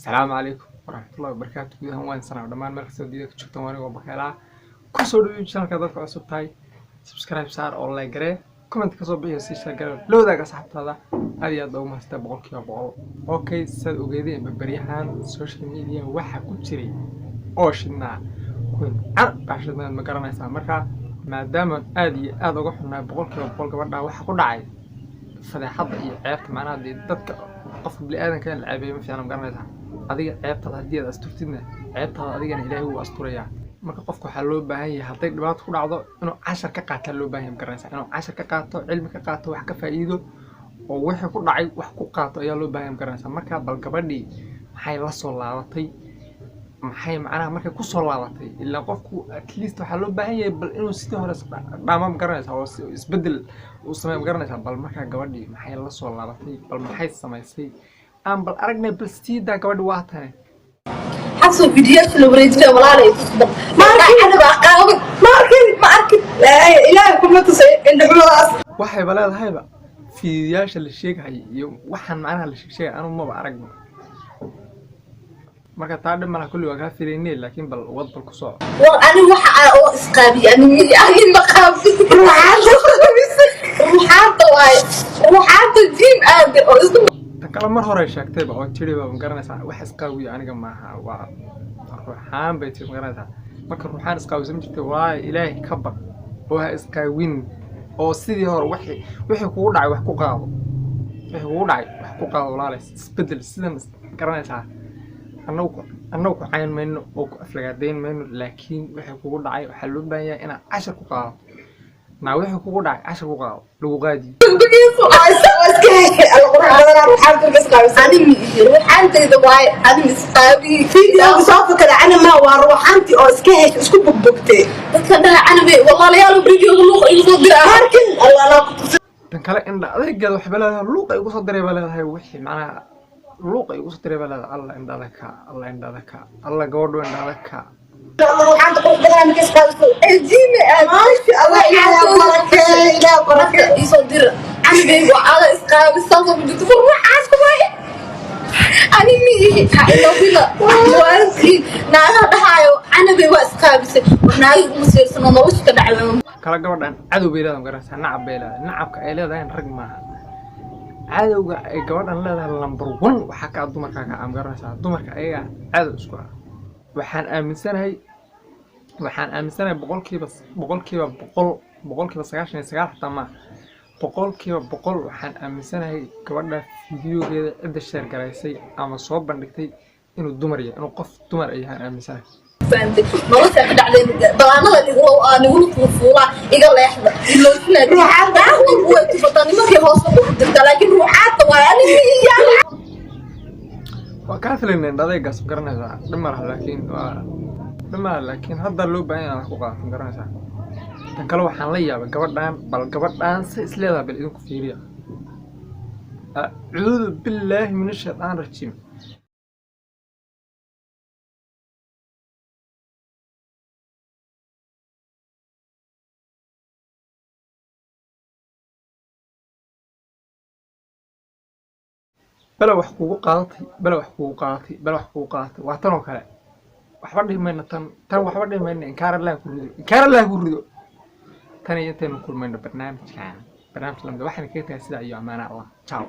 السلام عليكم ورحمة الله وبركاته. gudahan waan sanaa dhamaan meel kasta diida ka joogtaan waan uga baqaylaa ku soo dhaweey channelka dadka cusub tahay subscribe saar oo like garee comment ka soo bixiyo si share garee la wadaaga asxaabtaada aad iyo aad ugu mahadsan boqolkiiba boqol. Okay, sad ogeedeen baryahan social media waxa ku jiray oo shidnaa kun bashadna ma garanaysaa marka maadaama aad iyo aad uga xunaa boqolkiiba boqol gabadha waxa ku dhacay fadeexada iyo ceebta macnaha dadka qof bili aadanka la ceebay ma fiicna ma garanaysaa adiga ceebtada hadii aad asturtidna ceebtada adigana Ilaahay wuu asturayaa marka qofku waxa loo baahan yahay haday dhibaato ku dhacdo inuu cashar ka qaato loo baahan yahay garanaysaa inuu cashar ka qaato cilmi ka qaato wax ka faa'iido oo wixii ku dhacay wax ku qaato ayaa loo baahan yahay garanaysaa marka bal gabadhii maxay la soo laabatay maxay macnaha markay ku soo laabatay ilaa qofku at least waxa loo baahan yahay bal inuu sidii hore dhaama ma garanaysaa oo isbedel uu sameeyo ma garanaysaa bal marka gabadhii maxay la soo laabatay bal maxay samaysay aan bal aragnay bal siida gabadhii waa tahay حصل فيديوهات في الوريدية ولا على يتصدق ما أنا بقى ما أركب إلهي كل ما تصير إن حماس waxay baleedahayba fiidiyaasha la sheegay iyo waxaan macnaha la sheegay anu ma aragno marka taa dhimana kulli waa ka fiirinay laakiin bal wad bal ku soo وأنا وحى أو إسقابي أنا ما قابل روحات الجيم أنا kala mar hore sheegtay oo tiriba ma garanaysaa wax isqaawiyo aniga maaha waa ruuxaan bay tii ma garanaysaa marka ruuxaan isqaawisan jirtay waa Ilaahay ka baq oo ha isqaawin oo sidii hore wixii kugu dhacay wax ku qaado wixii kugu dhacay wax ku qaado walaalahay isbedel sidan garanaysaa annagu ku cayn mayno oo ku aflagaadeyn mayno laakiin wixii kugu dhacay waxa loo baahan yahay inaad cashar ku qaado ما وحي كوكو داعي عشر كوكو لو غادي بقيسو اسكي القرآن هذا روحان تلقى اسقابي روحان تيدا واي أنا مسقابي فيديو صافك أنا ما وروحانتي أو اسكي اسكو ببوكتي بس كده أنا والله ليالو فيديو لوق يصدر هاركن الله لا تنكلا إن أذيك جد وحبلها لوق يصدر بلها هاي وحي معناها لوق يصدر بلها الله إن ذاك الله إن ذاك الله جوردو إن ذاك روحان تقول بدنا نكسر الجيم ما شاء الله إلى بركة يصدر أنا بيجو على إسقاط الصوت بدي تقول روحان كمان أنا مي حلو بلا وانتي نانا بهايو أنا بيجو إسقاط بس وناي مسير سنة نوش كده عليهم كلا جوردان عدو بيلا مقرنسا نعب بيلا نعب كأيلا ده رقمها عدو جوردان لا ده لمبر 1 وحكى الدمر كاكا مقرنسا الدمر كأيها عدو اسكوا waxaan aaminsanahay boqolkiiba 99 xataa ma boqolkiiba boqol waxaan aaminsanahay gabadha fiidiyogeeda cid share garaysay ama soo bandhigtay inuu dumar yahay inuu qof dumar ay yahay aaminsanahay فهمت نوصل كده على ضلعنا اللي نقول طفولة إيجا لا يحضر اللي روحات هو تفضلني ما في هوس لكن روحات ويعني وكافل إن هذا يقص مقرنها دمر لكن هذا اللي بين أنا خوقات مقرنها تكلوا حنليا بالقبضان سيسليها بالإذن كثيرة أعوذ بالله من الشيطان الرجيم بلا وحقوق قاطي واتنو كلا وحبدي من تن وحبدي من إنكار الله كوريدو تاني يتنو كل من برنامج لمده واحد كيتا سيدا أيها أمانة الله تشاو